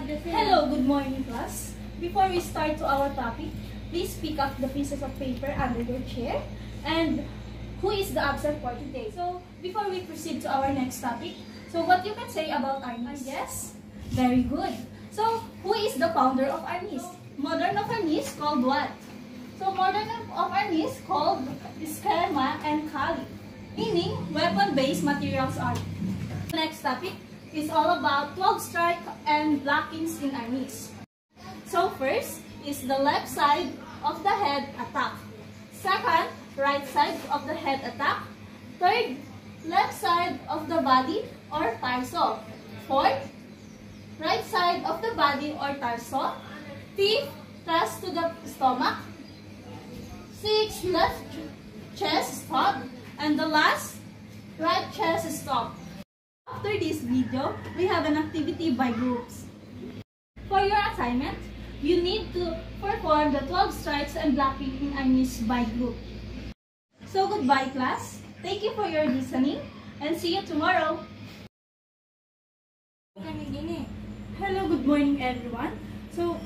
Hello, good morning class. Before we start to our topic, please pick up the pieces of paper under your chair and who is the absent for today. So, before we proceed to our next topic, so what you can say about Arnis? Yes? Very good. So, who is the founder of Arnis? Modern of Arnis called what? So, modern of Arnis called Eskrima and Kali, meaning weapon-based materials art. The next topic is all about 12 strike and blockings in Arnis. So first is the left side of the head attack. Second, right side of the head attack. Third, left side of the body or torso. Fourth, right side of the body or torso. Fifth, thrust to the stomach. Sixth, left chest stop. And the last, right chest stop. After this video, we have an activity by groups. For your assignment, you need to perform the 12 strikes and blocking in Arnis by group. So goodbye class. Thank you for your listening and see you tomorrow. Hello, good morning everyone. So